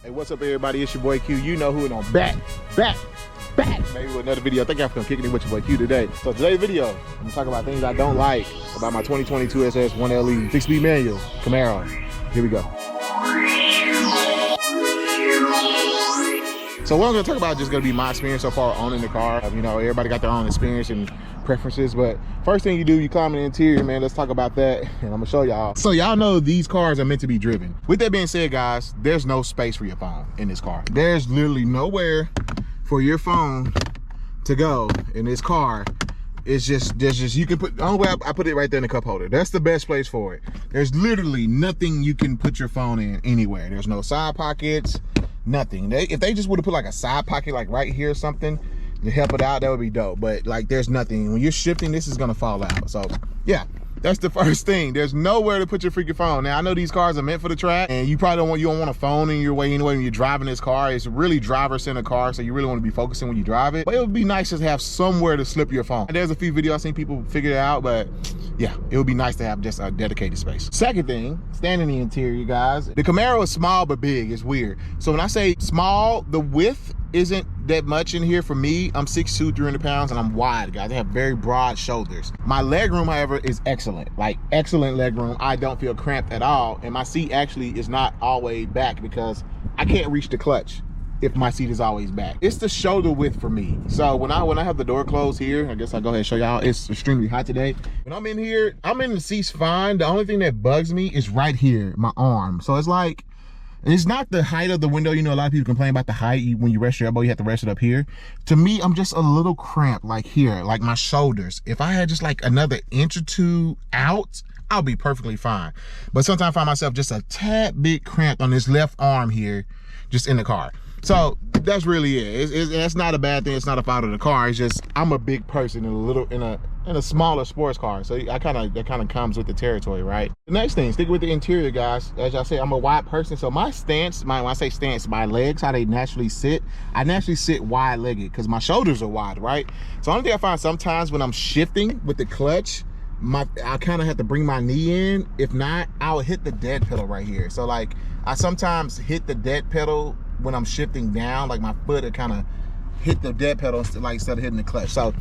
Hey, what's up, everybody? It's your boy Q. You know who, and I'm back, maybe with another video. Thank y'all for kicking it with your boy Q today. So today's video, I'm gonna talk about things I don't like about my 2022 SS 1LE 6-speed manual Camaro. Here we go. So what I'm gonna talk about is just gonna be my experience so far owning the car. You know, everybody got their own experience and preferences, but first thing you do, you climb in the interior, man. Let's talk about that, and I'm gonna show y'all. So y'all know these cars are meant to be driven. With that being said, guys, there's no space for your phone in this car. There's literally nowhere for your phone to go in this car. It's just you can put, the only way I put it right there in the cup holder. That's the best place for it. There's literally nothing you can put your phone in anywhere. There's no side pockets, nothing. If they just would have put like a side pocket like right here or something to help it out, that would be dope. But like, there's nothing. When you're shifting, this is gonna fall out. So yeah, that's the first thing. There's nowhere to put your freaking phone. Now I know these cars are meant for the track, and you probably don't want a phone in your way anyway when you're driving this car. It's really driver-centered car, so you really want to be focusing when you drive it. But it would be nice to have somewhere to slip your phone. And there's a few videos I've seen people figure it out, but yeah, it would be nice to have just a dedicated space. Second thing, standing in the interior, guys. The Camaro is small but big. It's weird. So when I say small, the width isn't that much in here for me. I'm 6'2", 300 pounds, and I'm wide, guys. I have very broad shoulders. My leg room, however, is excellent. Like, excellent leg room. I don't feel cramped at all, and my seat actually is not always back because I can't reach the clutch if my seat is always back. It's the shoulder width for me. So when I have the door closed here, I guess I'll go ahead and show y'all. It's extremely hot today. When I'm in here, I'm in the seats fine. The only thing that bugs me is right here, my arm. So it's like, it's not the height of the window. You know, a lot of people complain about the height. When you rest your elbow, you have to rest it up here. To me, I'm just a little cramped, like here, like my shoulders. If I had just like another inch or two out, I'll be perfectly fine. But sometimes I find myself just a tad bit cramped on this left arm here, just in the car. So that's really it. That's not a bad thing. It's not a fault of the car. It's just I'm a big person in a smaller sports car. So that kind of comes with the territory, right? The next thing, stick with the interior, guys. As y'all say, I'm a wide person. So my stance, when I say stance, my legs, how they naturally sit, I naturally sit wide-legged because my shoulders are wide, right? So only thing I find sometimes when I'm shifting with the clutch, I kind of have to bring my knee in. If not, I'll hit the dead pedal right here. So like, I sometimes hit the dead pedal when I'm shifting down, like my foot will kind of hit the dead pedal like instead of hitting the clutch. So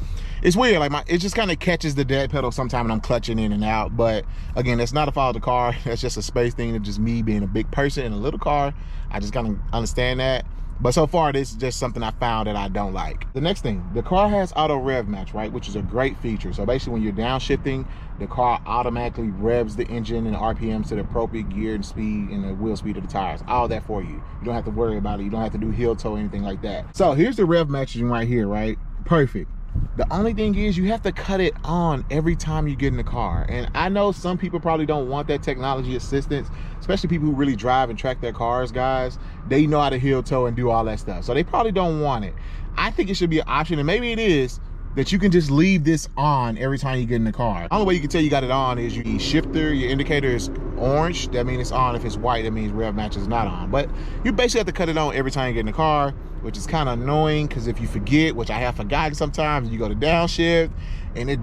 it's weird, like it just kind of catches the dead pedal sometime when I'm clutching in and out. But again, that's not a fault of the car. That's just a space thing. It's just me being a big person in a little car. I just kind of understand that. But so far, this is just something I found that I don't like. The next thing, the car has auto rev match, right? Which is a great feature. So basically when you're downshifting, the car automatically revs the engine and the RPMs to the appropriate gear and speed and the wheel speed of the tires. All that for you. You don't have to worry about it. You don't have to do heel toe or anything like that. So here's the rev matching right here, right? Perfect. The only thing is you have to cut it on every time you get in the car. And I know some people probably don't want that technology assistance, especially people who really drive and track their cars, guys. They know how to heel toe and do all that stuff. So they probably don't want it. I think it should be an option, and maybe it is, that you can just leave this on every time you get in the car. The only way you can tell you got it on is your shifter, your indicator is orange. That means it's on. If it's white, that means rev match is not on. But you basically have to cut it on every time you get in the car, which is kind of annoying because if you forget, which I have forgotten sometimes, you go to downshift and it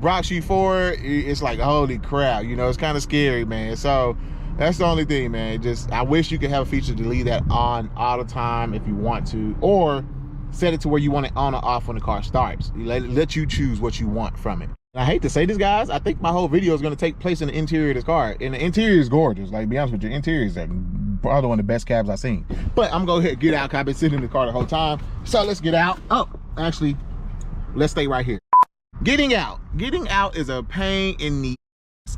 rocks you forward, it's like, holy crap, you know, it's kind of scary, man. So that's the only thing, man. Just, I wish you could have a feature to leave that on all the time if you want to, or set it to where you want it on or off when the car starts. Let you choose what you want from it. And I hate to say this, guys, I think my whole video is going to take place in the interior of this car, and the interior is gorgeous. Like, to be honest with you, interior is probably one of the best cabs I've seen. But I'm going to go ahead and get out because I've been sitting in the car the whole time. So let's get out. Oh, actually, let's stay right here. Getting out is a pain in the ass.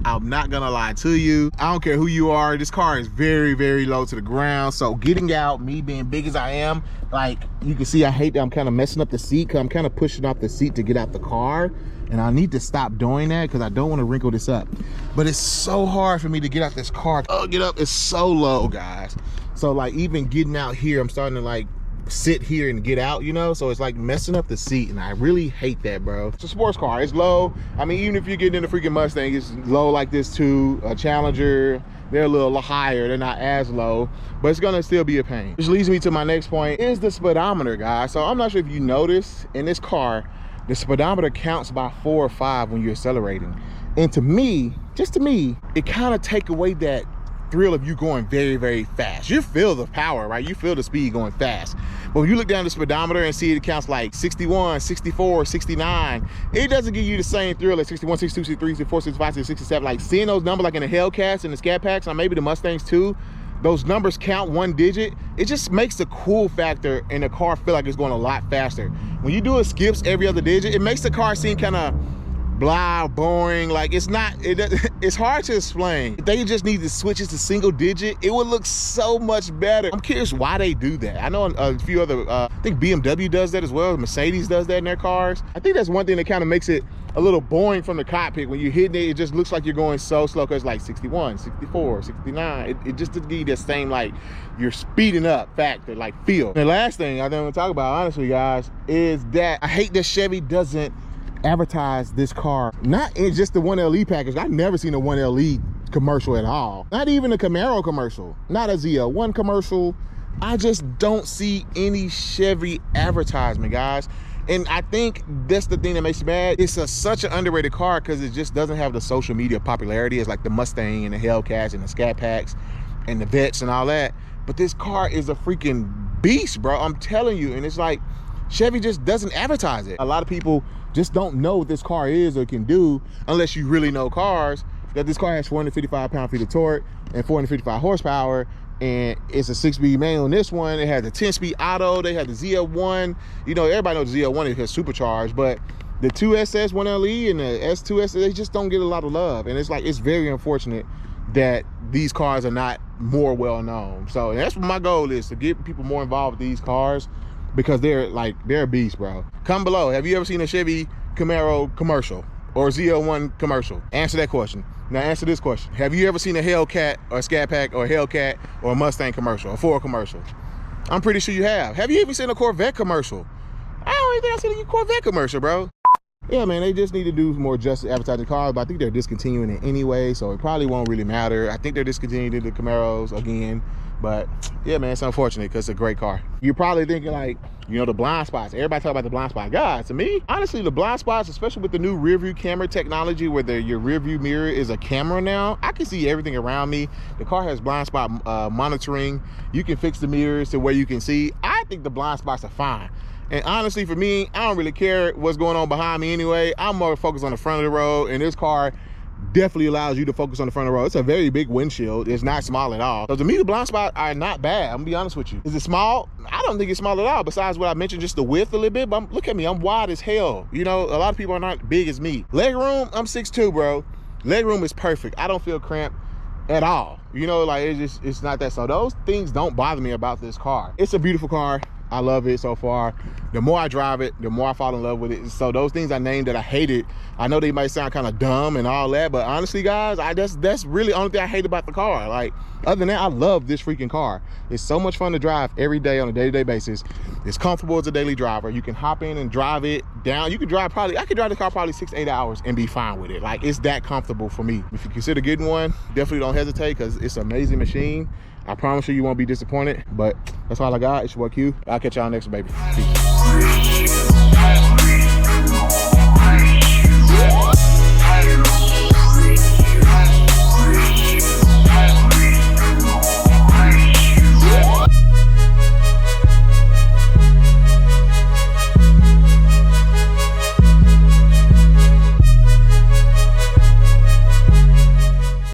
I'm not gonna lie to you. I don't care who you are, this car is very, very low to the ground. So getting out, me being big as I am, like you can see, I hate that I'm kind of messing up the seat because I'm kind of pushing off the seat to get out the car. And I need to stop doing that because I don't want to wrinkle this up. But it's so hard for me to get out this car. Oh, get up, it's so low, guys. So like even getting out here, I'm starting to like sit here and get out, you know? So it's like messing up the seat, and I really hate that, bro. It's a sports car, it's low. I mean, even if you're getting in the freaking Mustang, it's low like this too. A Challenger, they're a little higher, they're not as low, but it's gonna still be a pain. Which leads me to my next point, is the speedometer, guys. So I'm not sure if you notice, in this car, the speedometer counts by 4 or 5 when you're accelerating. And to me, just to me, it kind of take away that thrill of you going very, very fast. You feel the power, right? You feel the speed going fast. But when you look down the speedometer and see it counts like 61, 64, 69, it doesn't give you the same thrill as 61, 62, 63, 64, 65, 67. Like seeing those numbers like in the Hellcats and the Scat Packs, or maybe the Mustangs too, those numbers count 1 digit. It just makes the cool factor in the car feel like it's going a lot faster. When you do it skips every other digit, it makes the car seem kind of blah, boring. Like it's hard to explain. If they just need to switch it to single digit, it would look so much better. I'm curious why they do that. I know a few other, I think BMW does that as well. Mercedes does that in their cars. I think that's one thing that kind of makes it a little boring from the cockpit. When you're hitting it, it just looks like you're going so slow, because it's like 61, 64, 69. It just doesn't give you that same, like, you're speeding up factor, like feel. The last thing I want to talk about, honestly, guys, is that I hate that Chevy doesn't advertise this car, not in just the 1LE package. I've never seen a 1LE commercial at all. Not even a Camaro commercial, not a ZL1 commercial. I just don't see any Chevy advertisement, guys. And I think that's the thing that makes me mad. It's such an underrated car because it just doesn't have the social media popularity as like the Mustang and the Hellcats and the Scat Packs and the Vets and all that. But this car is a freaking beast, bro. I'm telling you. And it's like, Chevy just doesn't advertise it. A lot of people just don't know what this car is or can do unless you really know cars. That this car has 455 pound-feet of torque and 455 horsepower, and it's a 6-speed manual in this one. It has a 10-speed auto. They have the ZL1. You know, everybody knows the ZL1 is supercharged, but the 2SS 1LE and the S2S, they just don't get a lot of love. And it's like, it's very unfortunate that these cars are not more well known. So that's what my goal is, to get people more involved with these cars, because they're a beast, bro. Comment below, have you ever seen a Chevy Camaro commercial or a ZL1 commercial? Answer that question. Now answer this question. Have you ever seen a Hellcat or a Scat Pack or a Hellcat or a Mustang commercial, a Ford commercial? I'm pretty sure you have. Have you even seen a Corvette commercial? I don't even think I've seen a Corvette commercial, bro. Yeah, man, they just need to do more justice advertising cars, but I think they're discontinuing it anyway, so it probably won't really matter. I think they're discontinuing the Camaros again, but yeah, man, it's unfortunate because it's a great car. You're probably thinking like, you know, the blind spots. Everybody talk about the blind spot. Guys, to me, honestly, the blind spots, especially with the new rear view camera technology where your rear view mirror is a camera now, I can see everything around me. The car has blind spot monitoring. You can fix the mirrors to where you can see. I think the blind spots are fine. And honestly, for me, I don't really care what's going on behind me anyway. I'm more focused on the front of the road, and this car definitely allows you to focus on the front of the road. It's a very big windshield. It's not small at all. So to me, the blind spots are not bad. I'm gonna be honest with you. Is it small? I don't think it's small at all, besides what I mentioned, just the width a little bit. But look at me, I'm wide as hell. You know, a lot of people are not big as me. Leg room, I'm 6'2", bro. Leg room is perfect. I don't feel cramped at all. You know, like it's not that. So those things don't bother me about this car. It's a beautiful car. I love it so far. The more I drive it, the more I fall in love with it. So those things I named that I hated, I know they might sound kind of dumb and all that, but honestly, guys, that's really the only thing I hate about the car. Like, other than that, I love this freaking car. It's so much fun to drive every day on a day-to-day basis. It's comfortable as a daily driver. You can hop in and drive it down. You could drive I could drive the car probably 6 to 8 hours and be fine with it. Like, it's that comfortable for me. If you consider getting one, definitely don't hesitate, because it's an amazing machine. I promise you won't be disappointed. But that's all I got. It's your boy Q. I'll catch y'all next, baby. Peace.